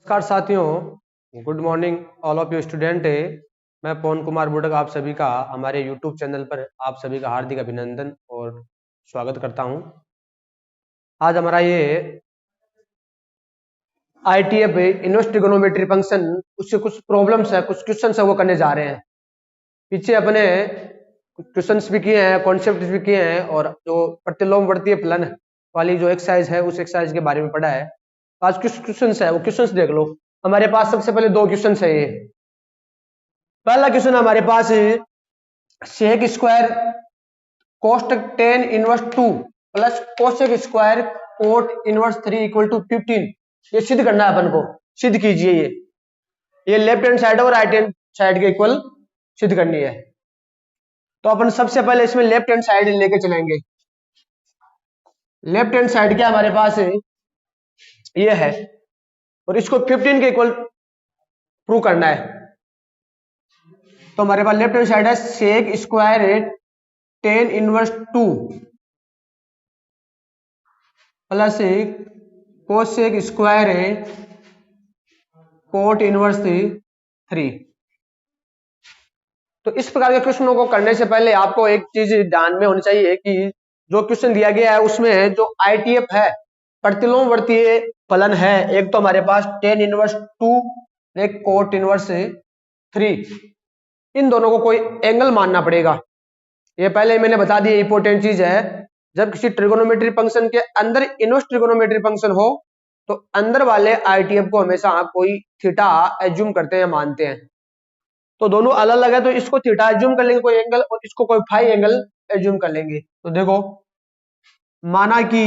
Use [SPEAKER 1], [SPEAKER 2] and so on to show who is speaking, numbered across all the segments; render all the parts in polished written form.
[SPEAKER 1] नमस्कार साथियों, good morning all of you student. मैं पवन कुमार बुडक आप सभी का हमारे यूट्यूब चैनल पर आप सभी का हार्दिक अभिनंदन और स्वागत करता हूं। आज हमारा ये ITF इनवर्स ट्रिगोनोमेट्री फंक्शन उससे कुछ प्रॉब्लम्स है, कुछ क्वेश्चंस है वो करने जा रहे हैं। पीछे अपने क्वेश्चंस भी किए हैं, कॉन्सेप्ट भी किए हैं और जो प्रतिलोमवर्तीय फलन वाली जो एक्सरसाइज है उस एक्सरसाइज के बारे में पढ़ा है। आज कुछ क्वेश्चंस है वो क्वेश्चंस देख लो। हमारे पास सबसे पहले दो क्वेश्चंस है। ये पहला क्वेश्चन हमारे पास सेक स्क्वायर कोष्टक tan inverse 2 plus cosec square cot inverse 3 equal to 15। ये सिद्ध करना है अपन को। सिद्ध कीजिए। ये लेफ्ट हैंड साइड और राइट हैंड साइड के इक्वल सिद्ध करनी है। तो अपन सबसे पहले इसमें लेफ्ट हैंड साइड लेके चलेंगे। लेफ्ट हैंड साइड क्या हमारे पास है, ये है, और इसको 15 के इक्वल प्रूव करना है। तो हमारे पास लेफ्ट हैंड साइड है sec square 10 inverse 2 plus cosec square cot inverse 3। तो इस प्रकार के क्वेश्चनों को करने से पहले आपको एक चीज ध्यान में होनी चाहिए कि जो क्वेश्चन दिया गया है उसमें जो ITF है, प्रतिलोमवर्तीय फलन है, एक तो हमारे पास 10 इनवर्स 2, एक कोट इनवर्स 3, इन दोनों को कोई एंगल मानना पड़ेगा। ये पहले मैंने बता दिया, इंपॉर्टेंट चीज है। जब किसी ट्रिगोनोमेट्री फंक्शन के अंदर इनवर्स ट्रिगोनोमेट्री फंक्शन हो तो अंदर वाले ITF को हमेशा कोई थीटा एज्यूम करते हैं, मानते हैं। तो दोनों अलग अलग है तो इसको थीटा एज्यूम कर लेंगे कोई एंगल, और इसको कोई फाई एंगल एज्यूम कर लेंगे। तो देखो, माना कि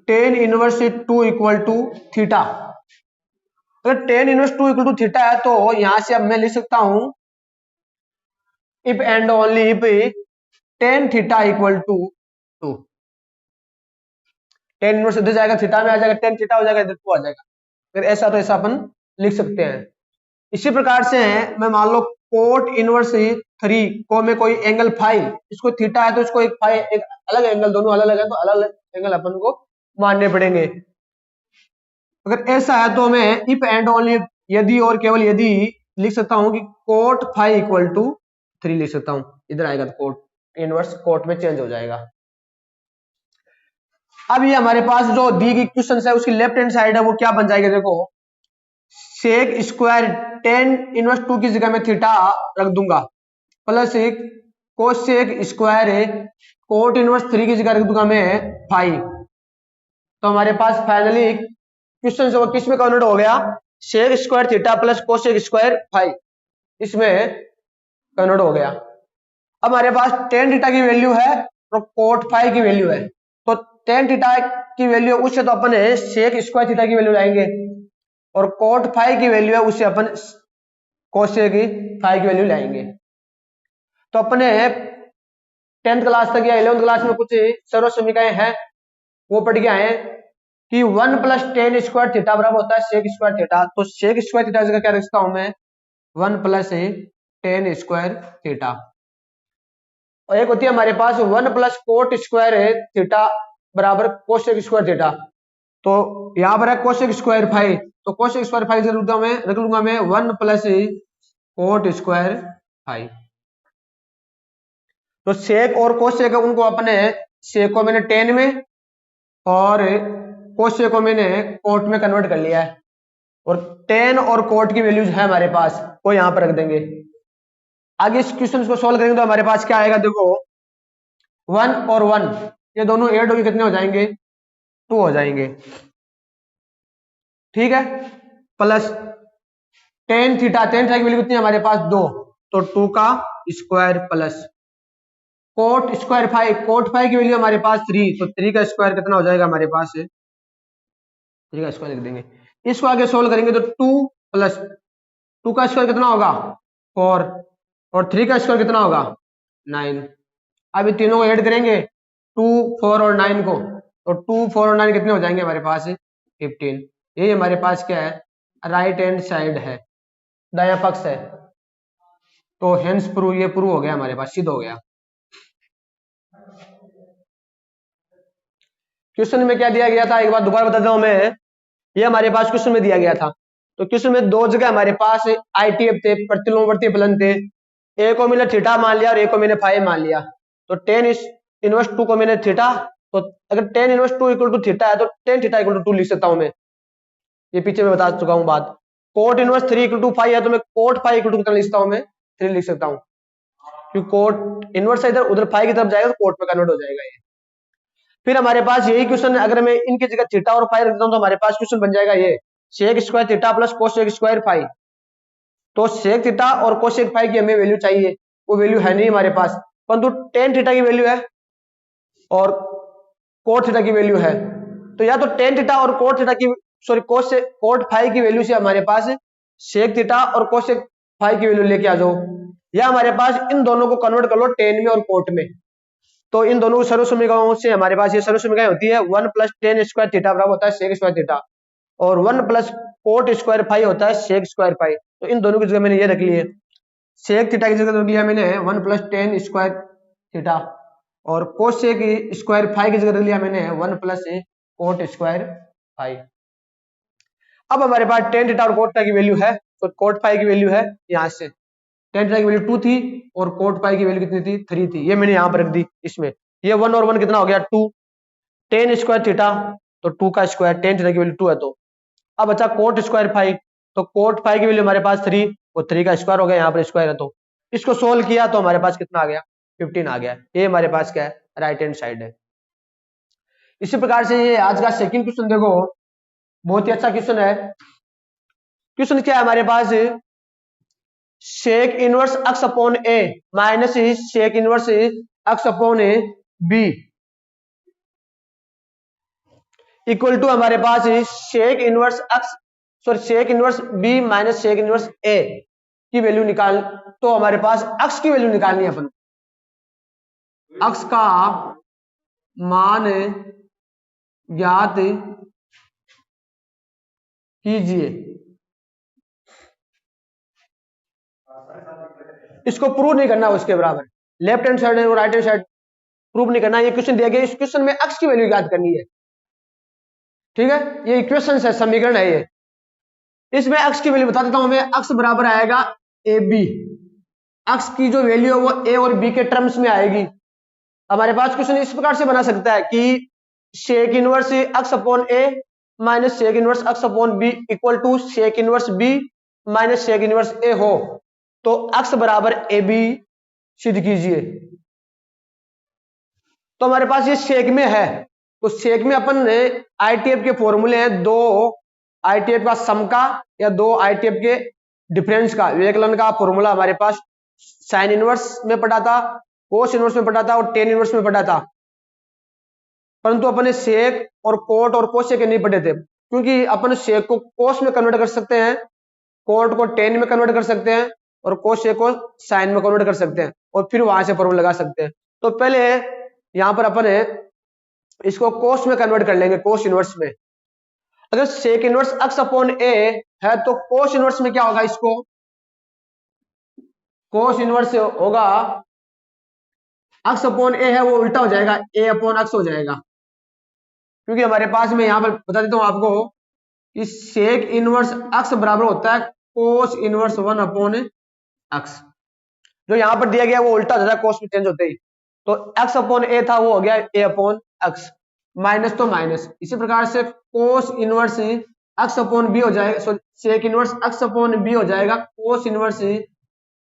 [SPEAKER 1] 10 इनवर्स 2 इक्वल टू थीटा। अगर 10 इनवर्स 2 इक्वल टू थीटा है तो यहां से अब मैं लिख सकता हूं if and only if tan theta equal to 2। 10 inverse इधर जाएगा, थीटा में आ जाएगा, 10 थीटा हो जाएगा, इधर 2 आ जाएगा। फिर ऐसा तो ऐसा अपन लिख सकते हैं। इसी प्रकार से मैं मान लो कोट इनवर्स 3 को मैं कोई एंगल फाई, इसको थीटा है तो इसको एक फाई, एक अलग एंगल, दोनों अलग अलग है तो अलग अलग एंगल अपन को मानने पड़ेंगे। अगर ऐसा है तो मैं इफ एंड ओनली यदि और केवल यदि लिख सकता हूं कि कोट फाई इक्वल टू 3 लिख सकता हूं। इधर आएगा तो कोट इनवर्स कोट में चेंज हो जाएगा। अब ये हमारे पास जो दी गई क्वेश्चन है उसकी लेफ्ट हैंड साइड है वो क्या बन जाएगी, देखो, सेक स्क्वायर 10 इनवर्स 2 की जगह में थीटा रख दूंगा, plus cosec square cot inverse 3 की जगह रख दूंगा मैं फाई। तो हमारे पास फाइनली क्वेश्चन जो किस में कन्वर्ट हो गया, sec square theta plus cosec square phi, इसमें कन्वर्ट हो गया। अब हमारे पास टेन थीटा की वैल्यू है और कोट फाई की वैल्यू है। तो टेन थीटा की वैल्यू उससे तो अपन सेक स्क्वायर थीटा की वैल्यू लाएंगे, और कोट फाई की वैल्यू है उससे अपन कोसेक फाई की वैल्यू लाएंगे। तो अपने 10th क्लास तक या 11th क्लास में कुछ सर्व समीकरण है वो पढ़ के आए कि 1 प्लस टेन स्क्वायर थीटा बराबर होता है सेक स्क्वायर थीटा। तो सेक स्क्वायर थीटा जगह क्या रखता हूं मैं, 1 प्लस टेन स्क्वायर थीटा। और एक होती है हमारे पास 1 प्लस कोट स्क्वायर थीटा बराबर कोसेक स्क्वायर थीटा। तो यहां पर है कोसेक स्क्वायर फाई, तो कोसेक स्क्वायर फाई रख लूंगा मैं 1 प्लस कोट स्क्वायर फाई। तो सेक और कोसेक उनको अपने सेक को मैंने 10 में और कोसेक को मैंने कोट में कन्वर्ट कर लिया है, और 10 और कोट की वैल्यूज है हमारे पास वो यहां पर रख देंगे। आगे इस क्वेश्चन को सोल्व करेंगे तो हमारे पास क्या आएगा, देखो 1 और 1 ये दोनों ऐड होकर कितने हो जाएंगे, 2 हो जाएंगे, ठीक है। प्लस टेन थीटा की वैल्यू कितनी है हमारे पास 2, तो 2 का square plus cot square phi, cot phi की वैल्यू हमारे पास 3, तो 3 का स्क्वायर कितना हो जाएगा हमारे पास, 3 का स्क्वायर लिख देंगे। इसको आगे सोल्व करेंगे तो 2 प्लस 2 का स्क्वायर कितना होगा 4, और 3 का स्क्वायर कितना होगा 9। अब ये तीनों को ऐड करेंगे 2, 4 और 9 को, तो 2, 4 और 9 कितने हो जाएंगे हमारे पास 15। ये हमारे पास क्या है, राइट हैंड साइड है, दायां पक्ष है। तो हेंस प्रूव, ये प्रूव हो गया हमारे पास, सिद्ध हो गया। क्वेश्चन में क्या दिया गया था, एक बार दोबारा बता दूं मैं, ये हमारे पास क्वेश्चन में दिया गया था। तो क्वेश्चन में दो जगह हमारे पास आईटीएफ थे, प्रतिलोमवर्ती फलन थे। ए को मैंने थीटा मान लिया और ए को मैंने फाइव मान लिया। तो टेन इनवर्स टू को मैंने थीटा, तो अगर tan inverse two equal to theta है तो tan theta equal to two लिख सकता हूं मैं, ये पीछे मैं बता चुका हूं बात। Cot inverse three equal to five है तो मैं कोट फाइव इक्वल टू कितना लिख सकता हूं, मैं थ्री लिख सकता हूं, क्योंकि कोट इनवर्स इधर उधर फाइव की तरफ जाएगा तो कोट में कन्वर्ट हो जाएगा ये। फिर हमारे पास यही क्वेश्चन, अगर मैं इनकी जगह थीटा और फाइव रख देता हूं तो हमारे पास क्वेश्चन बन जाएगा ये sec square theta plus cosec square five. तो सेक थीटा और कोसेक फाइव की हमें वैल्यू चाहिए, वो वैल्यू है नहीं हमारे पास, परंतु टेन थीटा की वैल्यू है और कोट थीटा की वैल्यू है। तो या तो टेन थीटा और कोट थीटा की, सॉरी कोट फाइव की वैल्यू से हमारे पास सेक थीटा और कोसेक फाइव की वैल्यू लेके आ जाओ, या हमारे पास इन दोनों को कन्वर्ट कर लो टेन में और कोट में। तो इन दोनों सर्व समीकरणों से हमारे पास ये सर्व समीकरण होती है, one plus ten square theta बराबर होता है सेक स्क्वायर थीटा, और one plus cot square five होता है सेक स्क्वायर फाइव। तो इन दोनों की जगह मैंने ये रख ली है, सेक थीटा की जगह रख लिया मैंने one plus ten square theta, और कोसेक स्क्वायर फाइव की जगह रख लिया मैंने one plus cot square five. अब हमारे पास टेन थीटा और कोट थीटा की वैल्यू है, तो कोट फाइव की वैल्यू है यहाँ से, टेन थीटा की वैल्यू टू थी और कोट फाइव की वैल्यू कितनी थी, थ्री थी, ये मैंने यहाँ पर रख दी इसमें। ये वन और वन कितना हो गया, टू, टेन स्क्वायर थीटा तो टू का स्क्वायर, टेन थीटा की वैल्यू टू है। तो अब बचा कोट स्क्वायर फाइव, तो कोट फाइव की वैल्यू हमारे पास थ्री, और थ्री का स्क्वायर हो गया, यहाँ पर स्क्वायर है, तो इसको सोल्व किया तो हमारे पास कितना आ गया, 15 आ गया। ये हमारे पास क्या है, राइट हैंड साइड है। इसी प्रकार से ये आज का सेकंड क्वेश्चन देखो, बहुत ही अच्छा क्वेश्चन है। क्वेश्चन क्या है हमारे पास, sec inverse X upon A minus sec inverse X upon A B equal to हमारे पास sec inverse X, sorry sec inverse B minus sec inverse A की वैल्यू निकाल। तो हमारे पास एक्स की वैल्यू निकालनी है अपन, एक्स का मान ज्ञात कीजिए। इसको प्रूव नहीं करना उसके बराबर, लेफ्ट हैंड साइड और राइट हैंड साइड प्रूव नहीं करना। ये क्वेश्चन दिया गया, इस क्वेश्चन में एक्स की वैल्यू याद करनी है, ठीक है, ये इक्वेशन है, समीकरण है ये। इसमें एक्स की वैल्यू बता देता हूं मैं, एक्स बराबर आएगा ए बी, एक्स की जो वैल्यू है वो ए और बी के टर्म्स में आएगी। हमारे पास क्वेश्चन इस प्रकार से बना सकता है कि sec inverse X upon A minus sec inverse X upon B equal to sec inverse B minus sec inverse A हो, तो एक्स बराबर ए बी सिद्ध कीजिए। तो हमारे पास ये सेक में है, तो सेक में अपन आईटीएफ के फॉर्मूले हैं, दो आईटीएफ का सम का या दो आईटीएफ के डिफरेंस का व्यवकलन का फॉर्मूला हमारे पास साइन इनवर्स में पढ़ा था, कोस इनवर्स में पढ़ा था और टेन इनवर्स में पढ़ा था। परंतु अपने सेक और कोट और कोसेक नहीं पढ़े थे, क्योंकि अपन सेक को कोस में कन्वर्ट कर सकते हैं, कोट को टेन में कन्वर्ट कर सकते हैं और कोसेक को साइन में कन्वर्ट कर सकते हैं, और फिर वहां से फॉर्मूला लगा सकते हैं। तो पहले यहां पर अपन इसको कोस में कन्वर्ट कर लेंगे, कोस इनवर्स में। अगर सेक इनवर्स एक्स अपॉन ए है तो कोस इनवर्स में क्या होगा, इसको कोस इनवर्स होगा एक्स अपॉन ए है वो उल्टा हो जाएगा, ए अपॉन एक्स हो जाएगा, क्योंकि हमारे पास में यहां पर बता देता हूं आपको कि सेक इनवर्स एक्स बराबर होता है cos inverse one upon x. जो यहां पर दिया गया वो उल्टा हो जाता है कोस में चेंज होते ही, तो एक्स अपॉन ए था वो हो गया ए अपॉन एक्स, माइनस तो माइनस। इसी प्रकार से cos inverse X upon B हो जाएगा, sorry sec inverse X upon B हो जाएगा cos inverse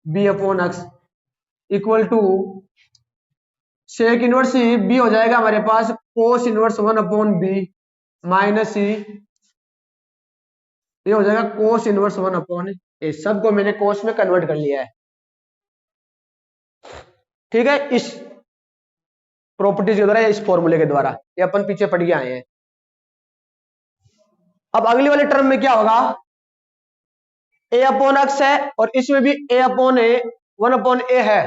[SPEAKER 1] B upon X equal to sec inverse B हो जाएगा हमारे पास cos inverse one upon B minus ये हो जाएगा cos inverse one upon A. सबको मैंने कोस में कन्वर्ट कर लिया है, ठीक है, इस प्रॉपर्टीज के द्वारा या इस फॉर्मूले के द्वारा, ये अपन पीछे पढ़ के आए हैं। अब अगली वाले टर्म में क्या होगा, ए अपॉन एक्स है और इसमें भी ए अपॉन ए वन अपॉन ए है,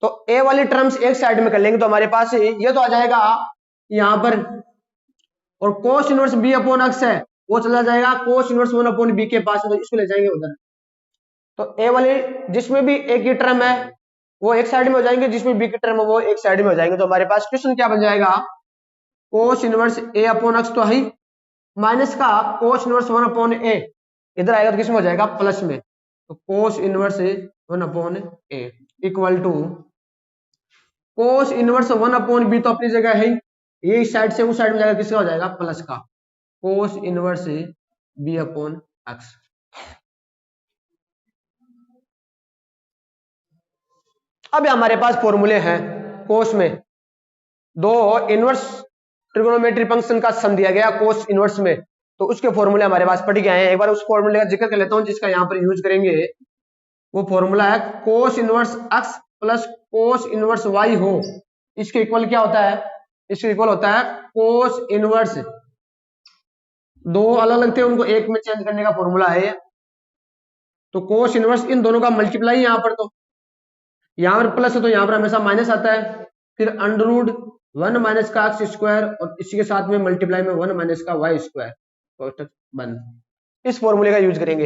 [SPEAKER 1] तो ए वाली टर्म्स एक साइड में कर लेंगे तो हमारे पास ये तो आ जाएगा यहां पर, और cos inverse B upon x है वो चला जाएगा cos inverse one upon b के पास, तो इसको ले जाएंगे उधर। तो ए वाली जिसमें भी ए की टर्म है वो एक साइड में हो जाएंगे, जिसमें बी की टर्म है वो एक साइड में हो जाएंगे। तो हमारे पास क्वेश्चन क्या बन जाएगा, कोस इनवर्स ए अपॉन एक्स तो है ही, माइनस का कोस इनवर्स 1 अपॉन ए, इधर आएगा तो किसमें हो जाएगा प्लस में, तो cos inverse 1 upon a equal to cos inverse 1 upon b तो अपनी जगह है ही, ये इस साइड से उस साइड में जाएगा किसका हो जाएगा प्लस का cos inverse B upon x. अब हमारे पास फॉर्मूले हैं, कोस में दो इनवर्स ट्रिगोनोमेट्री फंक्शन का सम दिया गया कोस इनवर्स में, तो उसके फॉर्मूले हमारे पास पढ़ के आए हैं। एक बार उस फॉर्मूले का जिक्र कर लेता हूं जिसका यहां पर यूज करेंगे। वो फॉर्मूला है cos inverse x plus cos inverse y हो, इसके इक्वल क्या होता है, इसके इक्वल होता है कोस इनवर्स, दो अलग अलग थे उनको एक में चेंज करने का फॉर्मूला है, तो कोस इनवर्स इन दोनों का मल्टीप्लाई यहां पर, तो यहां पर प्लस है तो यहां पर हमेशा माइनस आता है, फिर अंडर रूट 1 माइनस का एक्स स्क्वायर और इसी के साथ में मल्टीप्लाई में 1 माइनस का वाई स्क्वायर बंद, इस फॉर्मूले का यूज करेंगे।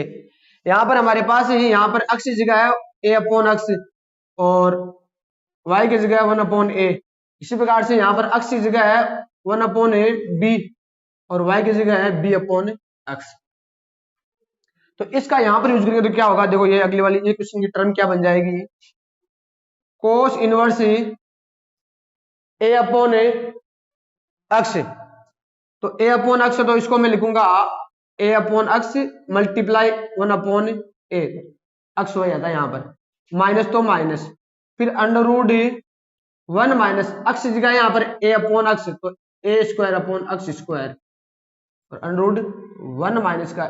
[SPEAKER 1] यहां पर हमारे पास है, यहां पर एक्स की जगह है ए अपॉन एक्स और वाई की जगह है 1 अपॉन ए, इसी प्रकार से यहां पर एक्स की जगह है 1 अपॉन ए बी और वाई की जगह है बी अपॉन एक्स, तो इसका यहां पर यूज करेंगे तो क्या होगा, देखो ये अगली वाली ये क्वेश्चन की टर्म क्या बन जाएगी, कोस इनवर्स ए अपॉन एक्स, तो ए अपॉन एक्स तो इसको मैं लिखूंगा ए अपॉन एक्स मल्टीप्लाई 1 अपॉन ए, एक्स हो जाता है यहां पर, माइनस तो माइनस, फिर अंडर रूट 1 माइनस एक्स जगह यहां पर ए अपॉन एक्स तो a square upon x square और अंडर रूट 1 माइनस का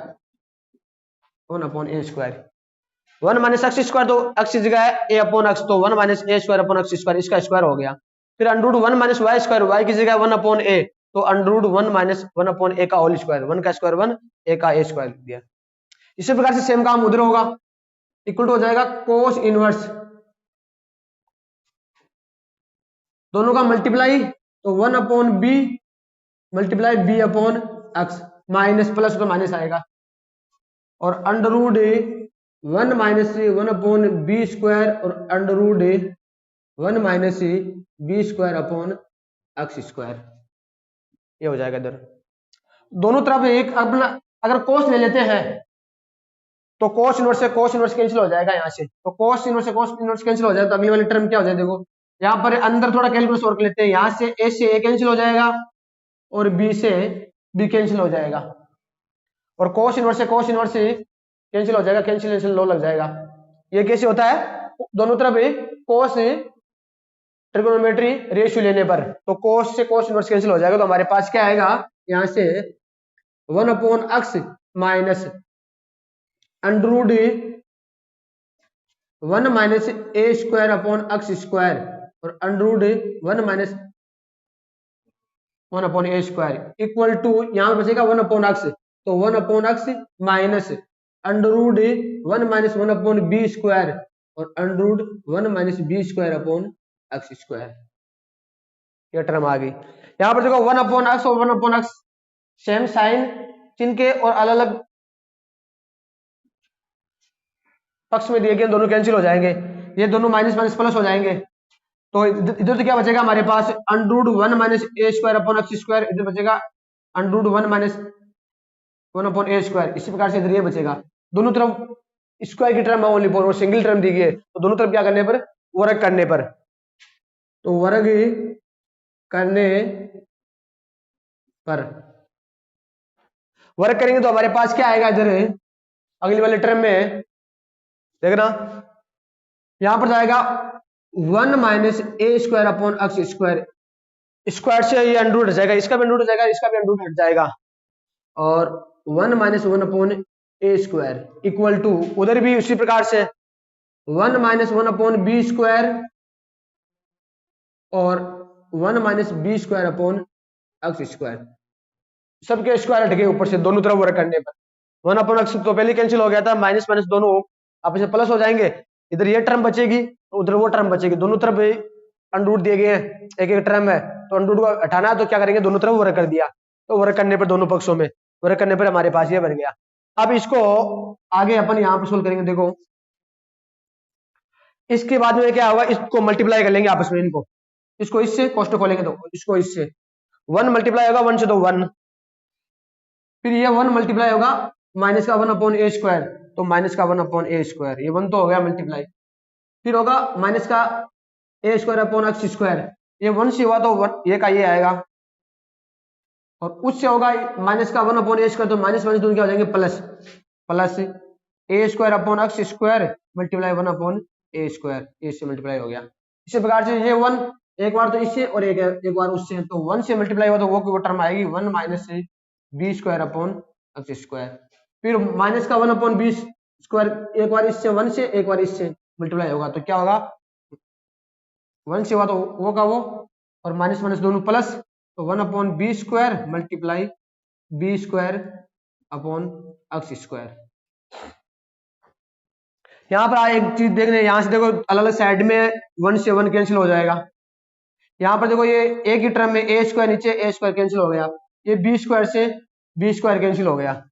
[SPEAKER 1] 1 upon a square, 1 minus x square तो एक्स की जगह है ए अपॉन एक्स तो 1 minus a square upon x square, इसका स्क्वायर हो गया, फिर under root 1 minus y square, y की जगह 1 अपॉन ए तो under root 1 minus 1 upon a का होल स्क्वायर, 1 का स्क्वायर 1 ए का ए स्क्वायर दिया। इसी प्रकार से सेम काम उधर होगा, इक्वल टू हो जाएगा कोस इनवर्स, दोनों का मल्टीप्लाई तो 1 upon b multiply b upon x, minus plus तो माइनस आएगा और under root 1 minus 1 upon b square और under root 1 minus b square upon x square, ये हो जाएगा इधर। दोनों तरफ एक अपना अगर कोस ले लेते हैं तो कोस इनवर्स से कोस इनवर्स कैंसिल हो जाएगा यहाँ से, तो कोस इनवर्स से कोस इनवर्स कैंसिल हो जाएगा, तो अगली वाली टर्म क्या हो जाएगा, देखो यहाँ पर अंदर थोड़ा कैलकुलस और कर लेते हैं, यहाँ से ए कैंसिल हो जाएगा और बी से बी कैंसिल हो जाएगा और कोस इनवर्स से कोस इनवर्स कैंसिल हो जाएगा, कैंसिलेशन लॉ लग जाएगा। ये कैसे होता है, दोनों तरफ कोस ट्रिगोनोमेट्री रेशियो लेने पर, तो कोस से कोस इनवर्स कैंसिल हो जाएगा, तो हमारे पास क्या आएगा यहां से 1 upon x minus under root 1 minus a square upon x square और under root 1 minus 1 upon a square equal to यहां पर बचेगा 1 अपॉन एक्स, तो 1 upon x minus under root 1 minus 1 upon b square और under root 1 minus b square upon x square, ये term आ गई। यहां पर देखो 1 अपॉन एक्स और 1 अपॉन एक्स सेम साइन चिन्ह के और अलग अलग पक्ष में दिए गए, दोनों कैंसिल हो जाएंगे, ये दोनों माइनस माइनस प्लस हो जाएंगे, तो इधर तो क्या बचेगा हमारे पास under root 1 minus a square upon x square, इधर बचेगा under root 1 minus 1 upon a square, इसी प्रकार से इधर ये बचेगा। दोनों तरफ स्क्वायर की टर्म ओनली और सिंगल टर्म दी गई है, तो दोनों तरफ क्या करने पर वर्ग करने पर, तो वर्ग करने पर वर्ग करेंगे तो हमारे पास क्या आएगा इधर अगली वाले टर्म में देखना, यहां पर जाएगा 1 minus a square upon x square, square से ये अंडर रूट हट जाएगा, इसका भी अंडर रूट हट जाएगा, इसका भी अंडर रूट हट जाएगा और 1 minus 1 upon a square equal to उधर भी उसी प्रकार से 1 माइनस 1 अपॉन बी स्क्वायर और 1 minus b square upon x square, सबके स्क्वायर हट गए ऊपर से दोनों तरफ वर्क करने पर 1 अपॉन एक्स तो पहले कैंसिल हो गया था, माइनस माइनस दोनों आपस में प्लस हो जाएंगे, इधर ये टर्म बचेगी उधर वो टर्म बचेगी, दोनों तरफ अंडर रूट दिए गए हैं, एक एक टर्म है तो अंडर रूट को हटाना है तो क्या करेंगे दोनों तरफ वर्क कर दिया, तो वर्क करने पर दोनों पक्षों में वर्क करने पर हमारे पास ये बन गया। अब इसको आगे अपन यहां पर सोल्व करेंगे, देखो इसके बाद में क्या होगा, इसको मल्टीप्लाई कर लेंगे आपस में, इनको इसको इससे कोष्टक खोलेंगे तो इसको इससे, 1 मल्टीप्लाई होगा 1 से तो 1, फिर ये 1 मल्टीप्लाई होगा माइनस का 1 अपॉन ए स्क्वायर, तो माइनस का 1 अपॉन ए स्क्वायर, ये 1 तो हो गया मल्टीप्लाई। फिर होगा माइनस का ए स्क्वायर अपॉन एक्स स्क्वायर, ये 1 से हुआ तो 1 ये का ये आएगा, और उससे होगा माइनस का 1 अपॉन ए स्क्वायर, तो माइनस माइनस दोनों क्या हो जाएंगे plus, plus a square upon x square multiply 1 upon a square, a से मल्टीप्लाई हो गया। इसी प्रकार से ये 1 एक बार तो इससे और एक बार उससे, तो 1 से मल्टीप्लाई हुआ तो वो टर्म आएगी 1 minus b square upon x square, फिर माइनस का 1 अपॉन बी स्क्वायर, एक बार इससे 1 से एक बार इससे मल्टीप्लाई होगा तो क्या होगा 1 से हुआ तो वो का वो, और माइनस माइनस दोनों प्लस, तो 1 upon b square multiply b square upon x square. यहाँ पर एक चीज देखने, यहाँ से देखो अलग अलग साइड में 1 से 1 कैंसिल हो जाएगा। यहाँ पर देखो ये एक ही टर्म में ए स्क्वायर, नीचे ए स्क्वायर कैंसिल हो गया, ये बी स्क्वायर से बी स्क्वायर कैंसिल हो गया,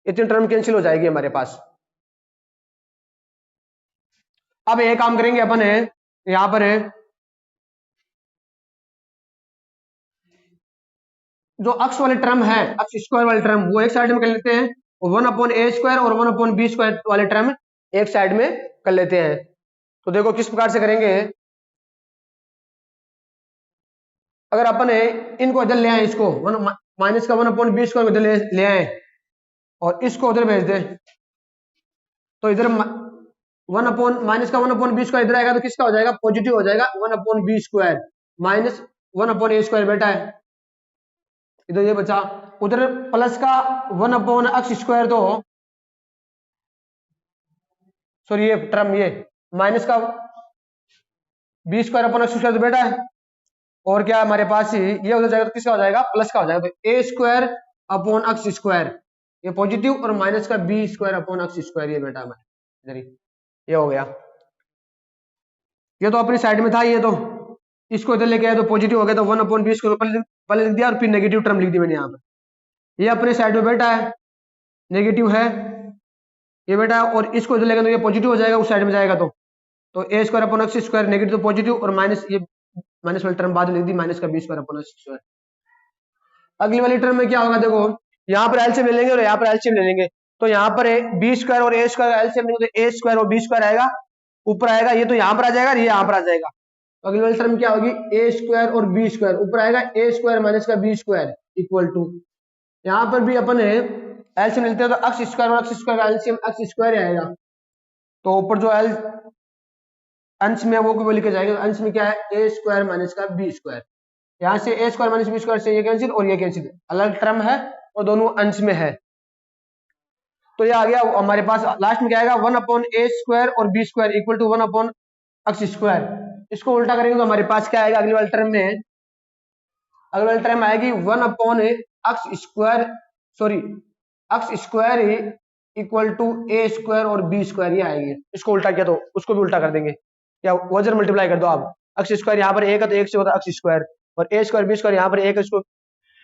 [SPEAKER 1] इतनी टर्म कैंसिल हो जाएगी हमारे पास। अब एक काम करेंगे अपन है, यहाँ पर है जो अक्स वाले टर्म है, अक्स स्क्वायर वाले टर्म वो एक साइड में कर लेते हैं, और 1 अपॉन ए स्क्वायर और 1 अपॉन बी स्क्वायर वाले टर्म एक साइड में कर लेते हैं। तो देखो किस प्रकार से करेंगे, अगर अपन है इनको इधर ले आए, इसको माइनस का 1 अपॉन बी स्क्वायर इधर ले आए और इसको उधर भेज दे, तो इधर 1 अपॉन माइनस का 1 अपॉन बी स्क्वायर इधर आएगा तो किसका हो जाएगा पॉजिटिव हो जाएगा, 1 upon b square minus 1 upon a square बेटा है, इधर ये बचा, उधर प्लस का 1 अपॉन एक्स स्क्वायर, तो सॉरी ये टर्म ये माइनस का b square upon x square तो बेटा है, और क्या हमारे पास ही ये उधर जाएगा तो किसका हो जाएगा प्लस का हो जाएगा, तो a square upon x square ये पॉजिटिव, और माइनस का b square upon x square ये बेटा हमारे इधर ही ये हो गया। ये तो अपनी साइड में था, ये तो इसको इधर लेके आया तो पॉजिटिव हो गया, तो 1 अपॉन बी स्क्वायर पहले लिख दिया और फिर नेगेटिव टर्म लिख दी मैंने यहाँ पर, ये अपने साइड में बेटा है नेगेटिव है ये बेटा है, और इसको इधर लेगा तो ये पॉजिटिव हो जाएगा उस साइड में जाएगा, तो a square upon x square negative तो पॉजिटिव, और माइनस ये माइनस वाली टर्म बाद में लिख दी माइनस का b square upon x square. अगली वाली टर्म में क्या होगा देखो, यहाँ पर एलसीएम ले लेंगे और यहाँ पर एलसीएम ले लेंगे, तो यहाँ पर बी स्क्वायर और ए स्क्वायर एलसीएम लेंगे तो ए स्क्वायर और बी स्क्वायर आएगा ऊपर आएगा, ये तो यहाँ पर आ जाएगा और ये यहाँ पर आ जाएगा, तो अगली वाली टर्म क्या होगी ए स्क्वायर और बी स्क्वायर ऊपर आएगा ए स्क्वायर माइनस का बी स्क्वायर इक्वल टू, यहाँ पर भी अपन एलसीएम लेते हैं तो एक्स स्क्वायर और एक्स स्क्वायर का एलसीएम एक्स स्क्वायर आएगा, तो ऊपर जो एल अंश में वो लिखे जाएंगे, अंश में क्या है ए स्क्वायर माइनस का बी स्क्वायर, यहाँ से ए स्क्वायर माइनस बी स्क्वायर से ये कैंसिल और ये कैंसिल, अलग टर्म है और दोनों अंश में है, तो ये आ गया हमारे पास लास्ट में क्या आएगा 1 अपॉन ए स्क्वायर और b square equal to 1 upon x square. इसको उल्टा करेंगे तो हमारे पास क्या आएगा अगली वाली टर्म में, अगली वाली टर्म आएगी 1 upon x square, sorry x square equal to a square और बी स्क्वायर, ये आएगी, इसको उल्टा किया तो उसको भी उल्टा कर देंगे, या वजन मल्टीप्लाई कर दो आप, एक्स स्क्वायर यहाँ पर एक है तो एक से होता है एक्स स्क्वायर, और ए स्क्वायर बी स्क्वायर यहाँ पर एक है इसको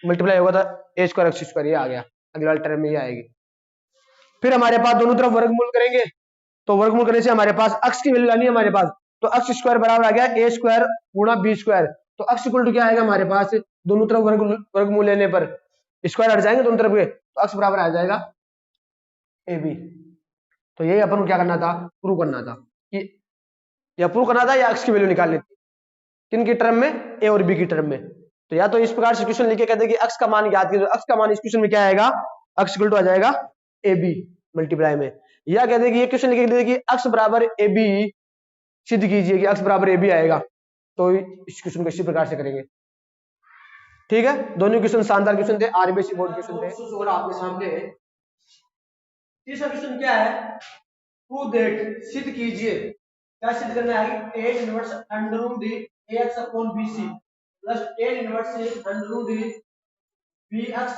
[SPEAKER 1] मल्टीप्लाई होगा था ए स्क्वायर एक्स स्क्वायर, ये आ गया अगली वाली टर्म में ये आएगी। फिर हमारे पास दोनों तरफ वर्गमूल करेंगे, तो वर्गमूल करने से हमारे पास एक्स की वैल्यू लानी है हमारे पास, तो एक्स स्क्वायर बराबर आ गया ए स्क्वायर गुणा बी स्क्वायर, तो एक्स इक्वल टू क्या आएगा हमारे पास दोनों तरफ वर्गमूल लेने पर स्क्वायर हट जाएंगे दोनों तरफ के, तो एक्स बराबर आ जाएगा ए बी। तो यही अपन को क्या करना था प्रूव करना था कि या प्रूव करना था या एक्स की वैल्यू निकालनी थी किन की टर्म में ए और बी की टर्म में, तो या तो इस प्रकार से क्वेश्चन लिखे कहते हैं कि एक्स का मान ज्ञात कीजिए, तो एक्स का मान इस क्वेश्चन में क्या आएगा एक्स इक्वल टू आ जाएगा ए बी मल्टीप्लाई में, या कहते हैं कि ये क्वेश्चन लिखे कहते हैं कि एक्स बराबर ए बी सिद्ध कीजिए कि एक्स बराबर ए बी आएगा, तो इस क्वेश्चन को इसी प्रकार से करेंगे। ठीक है, दोनों क्वेश्चन शानदार क्वेश्चन थे, आरबीएसई बोर्ड क्वेश्चन थे, और आपके सामने तीसरा क्वेश्चन क्या है प्रूव दैट सिद्ध कीजिए, क्या सिद्ध करना है tan inverse under root ax upon bc plus tan inverse under root bx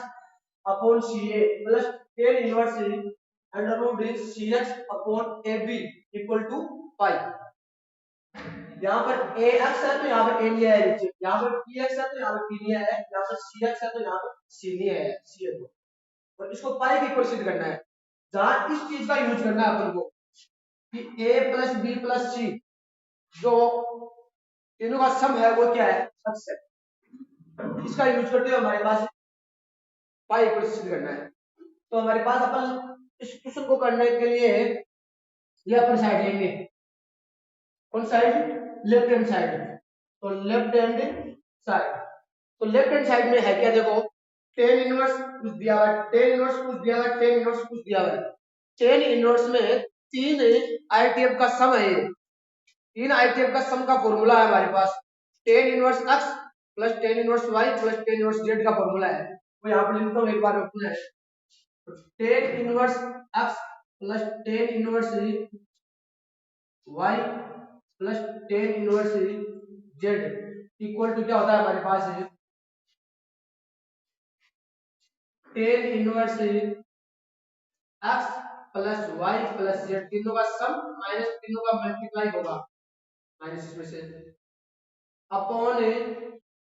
[SPEAKER 1] upon ca plus tan inverse under root cx upon ab equal to pi. यहाँ पर ax है तो यहाँ पर a लिया है नीचे, यहाँ पर bx है तो यहाँ पर b लिया है, यहाँ पर cx है तो यहाँ पर c लिया है, c है तो, और इसको पाई के इक्वल सिद्ध करना है, जहां इस चीज का यूज करना है अपन को कि a प्लस बी प्लस सी जो तीनों का सम है वो क्या है x है, इसका यूज करते हुए हमारे पास पाई इक्वल सिद्ध करना है। तो हमारे पास अपन इस क्वेश्चन को करने के लिए ये अपन साइड लेंगे, कौन साइड, लेफ्ट हैंड साइड। तो लेफ्ट हैंड साइड, तो लेफ्ट हैंड साइड में है क्या, देखो टेन इनवर्स कुछ दिया हुआ है, टेन इनवर्स कुछ दिया हुआ है, टेन इनवर्स कुछ दिया हुआ है। टेन इनवर्स में तीन आईटीएफ का सम है, ये तीन आईटीएफ का सम का फॉर्मूला है हमारे पास, tan inverse x plus tan inverse y plus tan inverse z का फॉर्मूला है। वो यहाँ पर लिखता हूँ एक बार में है, tan inverse x plus tan inverse y plus tan inverse z equal to क्या होता है हमारे पास है, tan inverse x plus y plus z, तीनों का सम माइनस तीनों का मल्टीप्लाई होगा, माइनस इसमें से अपॉन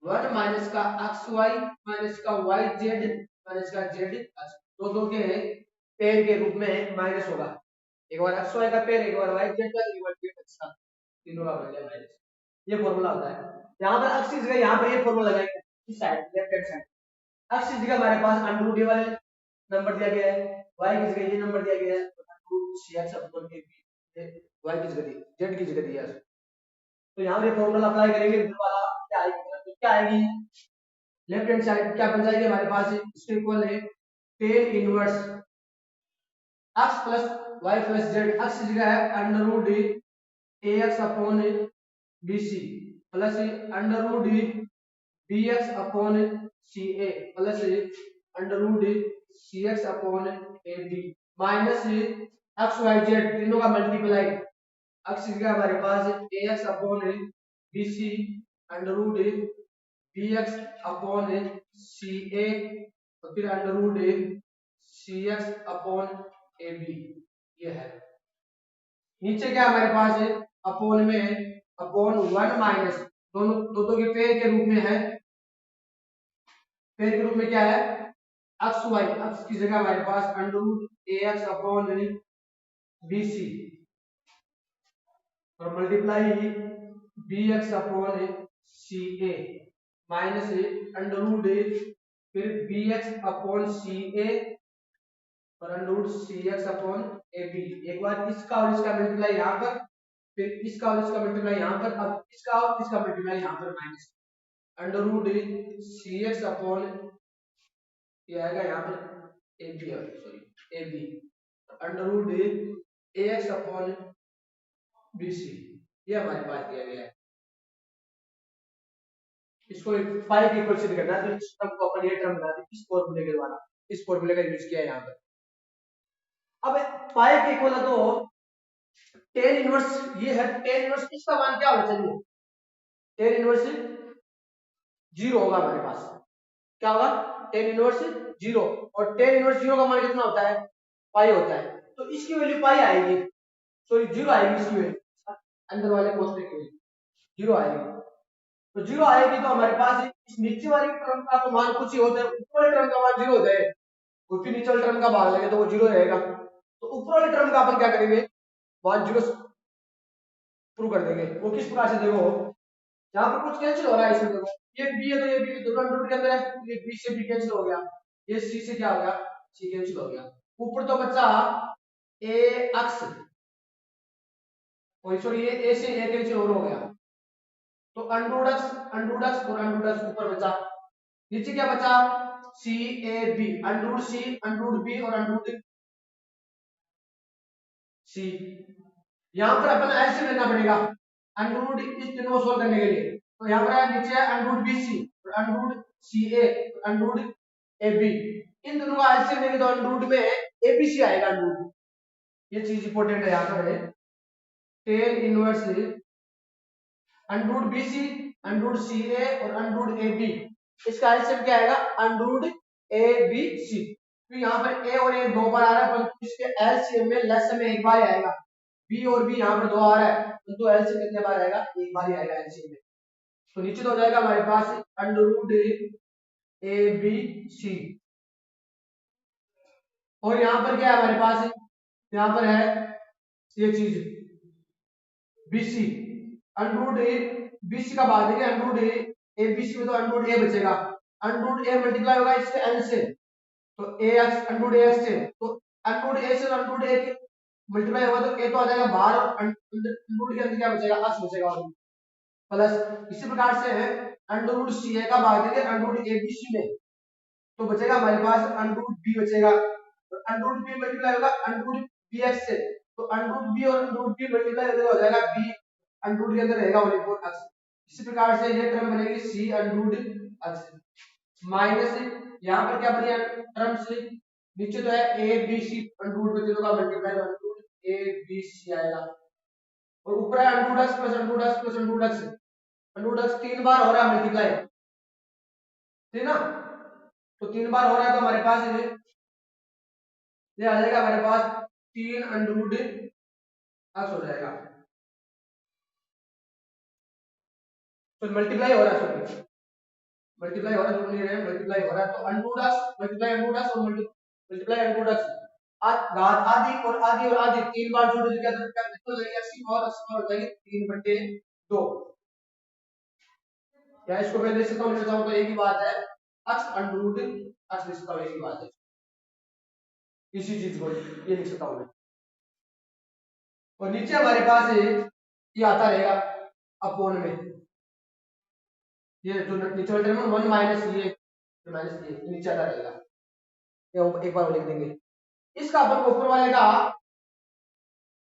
[SPEAKER 1] वन माइनस का एक्स वाई माइनस का वाई जेड माइनस का जेड एक्स, दो दो के पेयर के रूप में माइनस होगा, एक बार एक्स वाई का पेयर, एक बार वाई जेड का, एक बार जेड एक्स का, तीनों का बन माइनस। ये फॉर्मूला होता है। यहाँ पर एक्स इज यहाँ पर ये फॉर्मूला लगाएंगे इस side left hand side, x is हमारे पास अंडर रूट वाले नंबर दिया गया है, y की जगह ये नंबर दिया गया है, cx अपॉन ab, y की जगह z की जगह दिया है। तो यहां पे फॉर्मूला अप्लाई करेंगे, फिर वाला क्या आएगी, तो क्या आएगी, लेफ्ट हैंड साइड क्या बन जाएगी हमारे पास, इसके इक्वल है tan inverse x plus y plus z, x की जगह है under root ax upon bc plus under root bx upon ca plus under root cx upon ab minus x y z तीनों का मल्टीप्लाई, एक्स की हमारे पास ax upon bc under root bx upon ca और फिर under root cx upon ab, ये है। नीचे क्या हमारे पास है, अपॉन में अपॉन वन माइनस दोनों दो के पेयर के रूप में है, पेयर के रूप में क्या है एक्स वाई, एक्स की जगह हमारे पास under root ax upon bc और multiply bx upon ca minus under root फिर bx अपॉन ca और under root cx upon ab, एक बार इसका और इसका मल्टीप्लाई यहाँ पर, फिर इसका और इसका मल्टीप्लाई यहाँ पर, अब इसका और इसका मल्टीप्लाई यहाँ पर minus under root cx upon ये आएगा यहाँ पर ab, sorry ab under root ax upon bc, ये हमारे पास दिया गया है। इसको पाई के इक्वल सिद्ध करना है, तो इस टर्म को अपन ये टर्म बना दें इस फॉर्मूले के द्वारा, इस फॉर्मूले का यूज किया है यहाँ पर। अब पाई के इक्वल है तो टेन इनवर्स ये है, टेन इनवर्स इसका मान क्या होगा, चलिए टेन इनवर्स जीरो होगा हमारे पास, क्या होगा टेन इनवर्स जीरो, और टेन इनवर्स जीरो का मान कितना होता है, पाई होता है, तो इसकी वैल्यू पाई आएगी, सॉरी जीरो आएगी इसकी वैल्यू, अंदर वाले कोष्टक की वैल्यू जीरो आएगी। तो जीरो आएगी तो हमारे पास इस नीचे वाली टर्म का तो मान कुछ ही होता है, ऊपर वाली टर्म का मान जीरो होता है, और फिर नीचे वाली टर्म का भाग लगे तो वो जीरो रहेगा, तो ऊपर वाली टर्म का अपन क्या करेंगे, मान जीरो प्रूव कर देंगे। वो किस प्रकार से, देखो यहाँ पर कुछ कैंसिल हो रहा है इसमें, देखो ये बी है तो ये बी दोनों अंडर रूट के अंदर है, ये बी से बी कैंसिल हो गया, ये सी से क्या हो गया, सी कैंसिल हो गया, ऊपर तो बचा ए एक्स, और सॉरी ये ए से ए कैंसिल हो गया, तो अंडर रूट एक्स और अंडर रूट ऊपर बचा, नीचे क्या बचा c a b, under root c under root b और अंडर रूट सी, यहाँ पर अपन एलसीएम लेना पड़ेगा अंडर रूट इस तीनों को सोल्व करने के लिए, तो यहाँ पर नीचे है अंडर रूट बी सी और under root c a under root a b, इन दोनों का एलसीएम लेंगे तो अंडर रूट में ए बी सी आएगा अंडर रूट, ये चीज इंपॉर्टेंट है यहाँ पर है tan inverse under root b c under root c a और अंडर रूट ए बी, इसका एलसीएम क्या आएगा under root a b c, तो यहाँ पर ए और ए दो बार आ रहा है परंतु इसके एलसीएम में लेस में एक बार आएगा, बी और बी यहाँ पर दो आ रहा है परंतु एलसीएम कितने बार आएगा, एक बार ही आएगा एलसीएम में, तो नीचे तो हो जाएगा हमारे पास under root a b c, और यहाँ पर क्या है हमारे पास, यहाँ पर है ये चीज b c under root a, b c का भाग देंगे under root a b c में तो अंडर रूट ए बचेगा, अंडर रूट ए मल्टीप्लाई होगा इसके एन से, तो ए एक्स अंडर रूट ए एक्स से, तो अंडर रूट ए से अंडर रूट ए मल्टीप्लाई होगा तो ए तो आ जाएगा बाहर और अंडर रूट के अंदर क्या बचेगा, एक्स बचेगा, और प्लस इसी प्रकार से अंडर रूट सी ए का भाग देंगे under root a b c में, तो बचेगा हमारे पास अंडर रूट बी बचेगा, और अंडर रूट बी मल्टीप्लाई होगा अंडर रूट बी एक्स से, तो अंडर रूट बी और अंडर रूट बी मल्टीप्लाई हो जाएगा बी अंडर रूट के अंदर रहेगा 1/4 एक्स। इसी प्रकार से ये टर्म बनेगी c under root x minus यहाँ पर क्या बनी टर्म से नीचे तो है a b c under root के तीनों का multiply under root a b c आएगा, और ऊपर है under root x plus under root x plus under root x, under root x 3 बार हो रहा है मल्टीप्लाई, ठीक है ना, तो 3 बार हो रहा है तो हमारे पास ये आ जाएगा हमारे पास 3 अंडर रूट एक्स हो जाएगा, तो मल्टीप्लाई हो रहा है, सॉरी मल्टीप्लाई हो रहा है, नहीं है मल्टीप्लाई हो रहा है, तो under root x multiply under root x और मल्टीप्लाई अंडर रूट एक्स घात आधी और आधी 3 बार जोड़ देंगे तो क्या हो जाएगी, एक्स की हो जाएगी 3/2, या इसको मैं लिख सकता हूँ, लिख चाहूँ तो एक ही बात है, एक्स अंडर रूट एक्स लिख सकता हूँ, एक ही बात है, इसी चीज को ये लिख सकता हूँ मैं, और नीचे हमारे पास ये आता रहेगा अपोन में, ये जो नीचे वाले टर्म 1 माइनस ये नीचे आता रहेगा, ये एक बार लिख देंगे, इसका अपन को ऊपर वाले का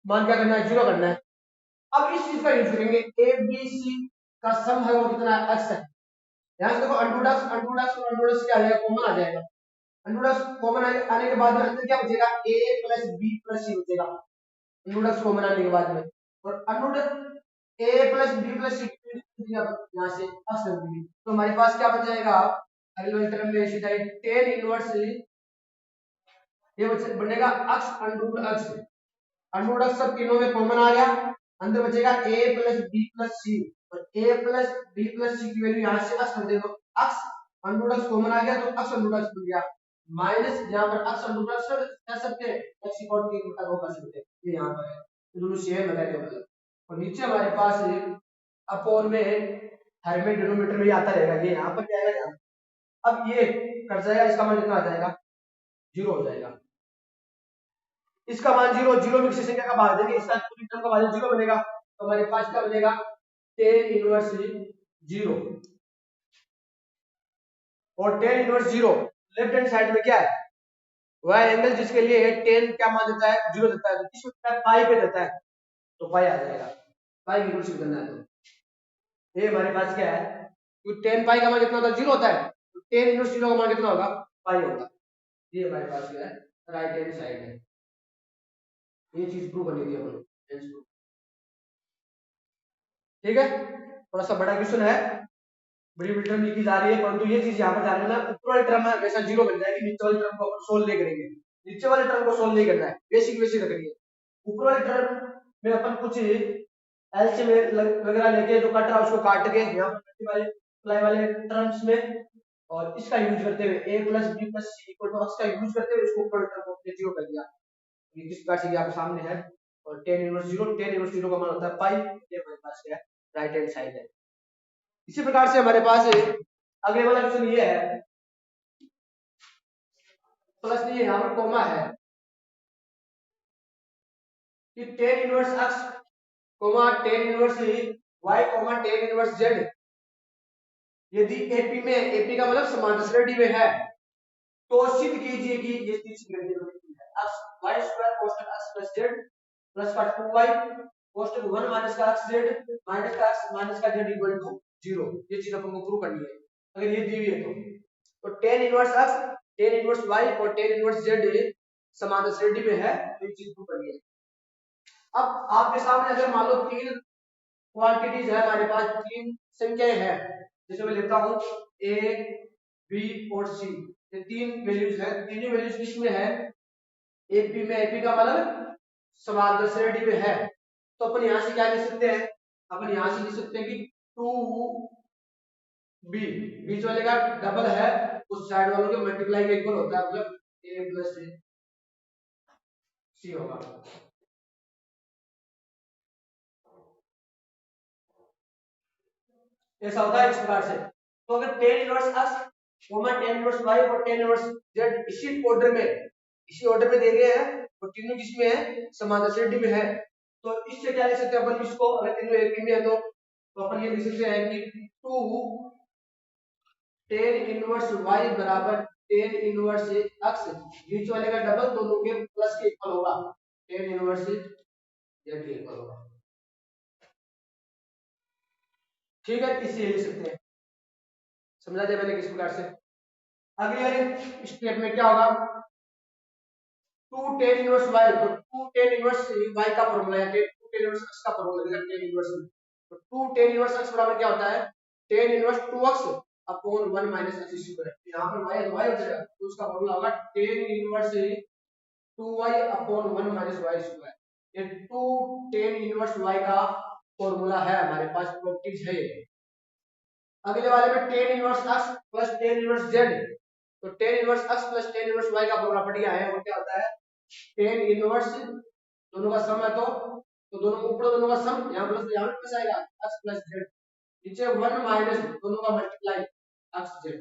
[SPEAKER 1] मान क्या करना है, 0 करना है। अब इस चीज का यूज करेंगे, ए बी सी का सम है वो कितना है, x है, यहां से देखो अंडर रूट x क्या आ जाएगा, कॉमन आ जाएगा, अंडर रूट कॉमन आने के बाद में अंदर क्या बचेगा, a plus b plus c बचेगा, अंडर रूट कॉमन आने के बाद में, और under root a plus b plus c यहां से x रख देंगे, तो हमारे पास क्या बच जाएगा, अगले वाले टर्म में सीधा tan इनवर्स ये बनेगा x under root x, under root x सब तीनों में कॉमन आ गया, अंदर बचेगा a plus b plus c, और a plus b plus c की वैल्यू यहां से x कर दे तो x under root x common आ गया तो x अंडर रूट x बन गया, माइनस यहां पर x अंडर रूट x कर सकते हैं, x इक्वल टू 3 बटा 2 कर सकते हैं, ये यहां पर है, तो दोनों सेम वेरिएबल, और नीचे हमारे पास अपॉन में हर में डिनोमिनेटर में आता रहेगा, ये यहां पर क्या आएगा, अब ये कट जाएगा, इसका मान कितना आ जाएगा, 0 हो जाएगा, इसका मान 0 में किसी संख्या का भाग देंगे, इसका पूरी टर्म का वैल्यू 0 बनेगा, तो हमारे पास क्या बनेगा, tan इनवर्स 0, और tan inverse 0 left hand side में क्या है, वह एंगल जिसके लिए tan क्या मान देता है, 0 देता है, तो किस पे पाई पे देता है, तो पाई आ जाएगा, पाई की कुछ करना है, तो ये हमारे पास क्या है, तो tan पाई का मान कितना होता है, 0 होता है, तो tan इनवर्स 0 का मान कितना होगा, पाई होगा, ये हमारे पास क्या है, राइट हैंड साइड है, ये चीज प्रूव करनी थी अपन, ठीक है, थोड़ा सा बड़ा क्वेश्चन है, बड़ी बड़ी टर्म लिखी जा रही है, परंतु ये चीज यहाँ पर ध्यान रखना, ऊपर वाली टर्म हमेशा 0 बन जाएगी, नीचे वाली टर्म को अपन सोल्व नहीं करेंगे, नीचे वाले टर्म को सोल्व नहीं करना है, बेसिक बेसिक रखनी है, ऊपर वाली टर्म में अपन कुछ एलसीएम वगैरह लेके जो कट रहा है उसको काट के यहाँ पर मल्टीप्लाई वाले टर्म्स में, और इसका यूज करते हुए a plus b plus c equal to x का यूज करते हुए इसको ऊपर टर्म को अपने 0 कर दिया, ये किस प्रकार से आपके सामने है, और tan इनवर्स 0 का मान होता है पाई, ये हमारे पास क्या है, राइट हैंड साइड है। इसी प्रकार से हमारे पास अगले वाला क्वेश्चन ये है, प्लस नहीं है यहाँ पर कॉमा है, कि tan inverse x tan inverse y tan inverse z यदि एपी में, एपी का मतलब समांतर में है, तो सिद्ध कीजिए कि ये चीज है x y स्क्वायर कोष्टक x प्लस z प्लस का 2y कोष्टक 1 माइनस का x z माइनस का x माइनस का z इक्वल टू 0, ये चीज अपन को प्रूव करनी है, अगर ये दी हुई है तो tan inverse x tan inverse y और tan इनवर्स z समांतर श्रेणी में है, तो ये चीज प्रूव करनी है। अब आपके सामने अगर मान लो तीन क्वांटिटीज है, हमारे पास तीन संख्याएं हैं, जैसे मैं लेता हूं a b और c, ये तीन वैल्यूज है, तीनों वैल्यूज किसमें है, एपी में, एपी का मतलब समांतर श्रेणी में है, तो अपन यहां से क्या लिख सकते हैं, अपन यहां से लिख सकते हैं कि 2b बीच वाले का डबल है, उस साइड वालों के मल्टीप्लाई के इक्वल होता है, मतलब a प्लस c होगा, ऐसा होता है इस प्रकार से। तो अगर tan inverse x comma tan inverse y और टेन इनवर्स जेड इसी ऑर्डर में दिए गए हैं और तीनों किसमें है, समांतर श्रेणी में है, तो इससे क्या लिख सकते हैं अपन इसको, अगर तीनों एक ही में है तो अपन ये लिख सकते हैं कि टू टेन इनवर्स वाई बराबर टेन इनवर्स एक्स, बीच वाले का डबल दोनों के प्लस के इक्वल होगा, टेन इनवर्स जेड के इक्वल होगा। ठीक है, इसे लिख सकते हैं, समझा दिया मैंने किस प्रकार से। अगले वाले स्टेप में क्या होगा, टू टेन इनवर्स वाई, तो टू टेन इनवर्स वाई का फॉर्मूला है, टू टेन इनवर्स एक्स का फॉर्मूला है टेन इनवर्स, तो टू टेन इनवर्स एक्स बराबर क्या होता है, tan inverse to x upon one minus x square, यहाँ पर वाई वाई हो जाएगा तो उसका फॉर्मूला होगा tan inverse two y upon one minus y square. ये टू टेन इनवर्स वाई का फॉर्मूला है, हमारे पास प्रॉपर्टीज है ये। अगले वाले में tan inverse x plus tan inverse z, तो tan inverse x plus tan inverse y का फॉर्मूला पड़ गया है, वो क्या होता है टेन इनवर्स, दोनों का सम है तो दोनों ऊपर दोनों का सम, यहाँ प्लस आएगा एक्स प्लस जेड, नीचे वन माइनस दोनों का मल्टीप्लाई एक्स जेड,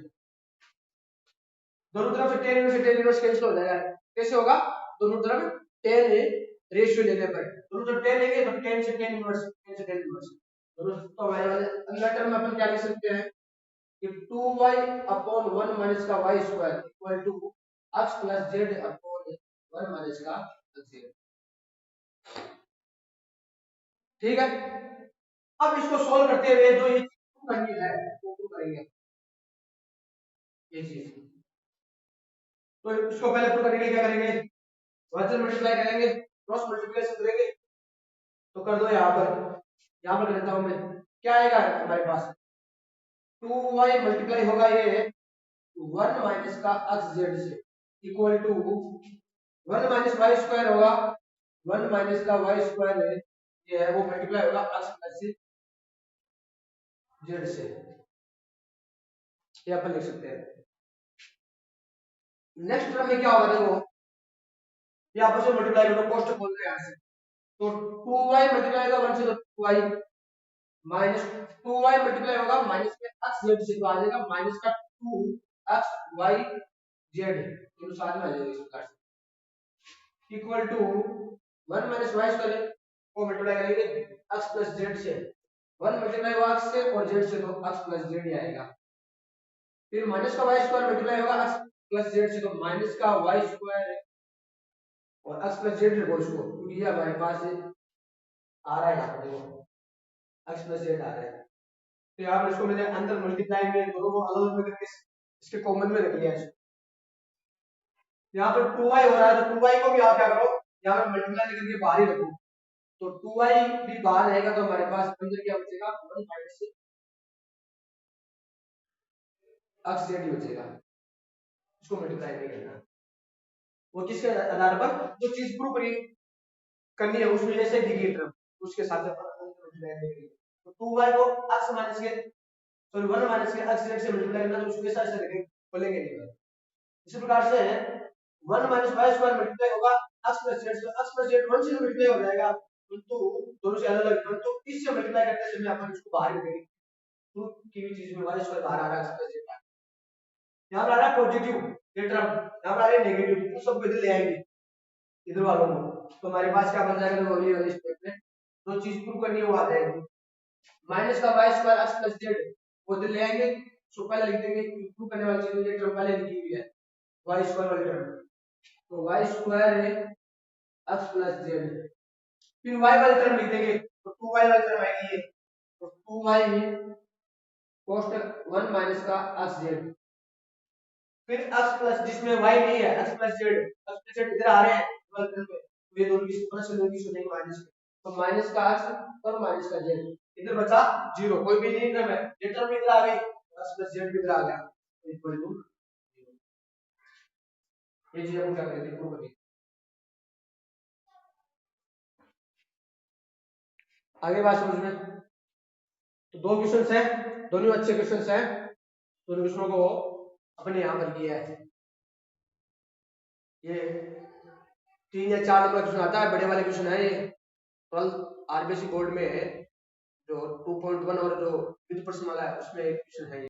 [SPEAKER 1] दोनों तरफ से टेन इनवर्स कैंसिल हो जाएगा। कैसे होगा, दोनों तरफ टेन रेशियो लेने पर, दोनों तरफ टेन लेंगे तो टेन से टेन इनवर्स, टेन से टेन इनवर्स दोनों, तो हमारे वाले अगला टर्म में अपन क्या लिख सकते हैं कि 2y अपॉन 1 माइनस का y square equal to x plus z upon 1 minus का z। ठीक है, अब इसको सॉल्व करते हुए जो ये चीज करनी है वो प्रूव करेंगे, ये चीज तो इसको पहले प्रूव करने के लिए क्या करेंगे, वर्चुअल मल्टीप्लाई करेंगे, क्रॉस मल्टीप्लिकेशन करेंगे, तो कर दो यहाँ पर करता हूं मैं, क्या आएगा हमारे पास 2y मल्टीप्लाई होगा ये 1 माइनस का x z से equal to 1 minus y square होगा, 1 माइनस का वाई स्क्वायर है ये है वो मल्टीप्लाई होगा x प्लस जेड से, ये अपन लिख सकते हैं। नेक्स्ट टर्म में क्या होगा, देखो ये आपस में मल्टीप्लाई करो, कोष्टक बोल रहे हैं यहाँ से, तो 2y मल्टीप्लाई होगा 1 से, तो 2y माइनस 2y मल्टीप्लाई होगा माइनस में x z से, तो आ जाएगा माइनस का 2x y z, दोनों साथ में आ जाएगा इस प्रकार से, equal to 1 minus y square को मल्टीप्लाई करेंगे x प्लस z से, 1 मल्टीप्लाई होगा x से और z से, तो x प्लस z ही आएगा, फिर माइनस का वाई स्क्वायर मल्टीप्लाई होगा x प्लस z से, तो माइनस का वाई स्क्वायर और x प्लस z लिखो इसको, क्योंकि ये हमारे पास आ रहा है यहाँ पर, देखो x प्लस z आ रहा है, तो यहाँ पर इसको मैंने अंदर मल्टीप्लाई में दोनों को अलग अलग करके इसके कॉमन में रख लिया है, यहाँ पर 2y हो रहा है तो 2y को भी आप क्या करो, यहाँ पर मल्टीप्लाई करके बाहर ही रखो, तो 2y भी बाहर रहेगा, तो हमारे पास अंदर क्या बचेगा 1 माइनस x z ही बचेगा, इसको मल्टीप्लाई नहीं करना, वो किसके आधार पर जो चीज प्रूव करनी है उसमें जैसे दी गई टर्म उसके साथ अपन मल्टीप्लाई करेंगे, तो 2y को x माइनस के सॉरी 1 माइनस के x z से मल्टीप्लाई करना, तो उसके साथ ऐसे रखेंगे, बोलेंगे नहीं, इसी प्रकार से 1 माइनस वाई स्क्वायर मल्टीप्लाई होगा x प्लस z से, x प्लस z 1 से मल्टीप्लाई हो जाएगा, तो दोनों से अलग अलग, तो इससे मल्टीप्लाई करते समय अपन इसको बाहर रखेंगे, तो की भी चीज में वाई स्क्वायर बाहर आ रहा है, x प्लस z यहाँ पर आ रहा है पॉजिटिव ये टर्म, यहाँ पर आ रहा है नेगेटिव, तो सब इधर ले आएंगे इधर वालों को, तो हमारे पास क्या बन जाएगा, अगली वाली स्टेप में जो चीज प्रूव करनी है वो आ जाएगी, माइनस का y square x plus z वो इधर ले आएंगे, सो पहले लिख देंगे प्रूव करने वाली चीज ये टर्म पहले लिखी हुई है वाई स्क्वायर वाली टर्म, तो वाई स्क्वायर है x प्लस z, फिर y वाली टर्म लिख देंगे, तो 2y वाली टर्म आएगी ये, तो 2y कोष्टक 1 माइनस का x z, फिर x प्लस जिसमें y नहीं है x प्लस z इधर आ रहे हैं वाली टर्म में, तो ये दोनों की प्लस दोनों की सुनेंगे माइनस में, तो माइनस का x और माइनस का z, इधर बचा 0, कोई भी नहीं टर्म है, ये टर्म इधर आ गई x प्लस z भी इधर आ गया, तो इक्वल टू ये चीज हम क्या करेंगे प्रूव करेंगे। आगे बात समझ में, तो दो क्वेश्चंस हैं, दोनों अच्छे क्वेश्चंस हैं, दोनों क्वेश्चनों को अपने यहां पर किया है, ये 3 या 4 नंबर क्वेश्चन आता है, बड़े वाले क्वेश्चन है ये 12 आरबीएससी बोर्ड में जो 2.1 और जो विद्युत प्रश्नमाला है उसमें एक क्वेश्चन है ये।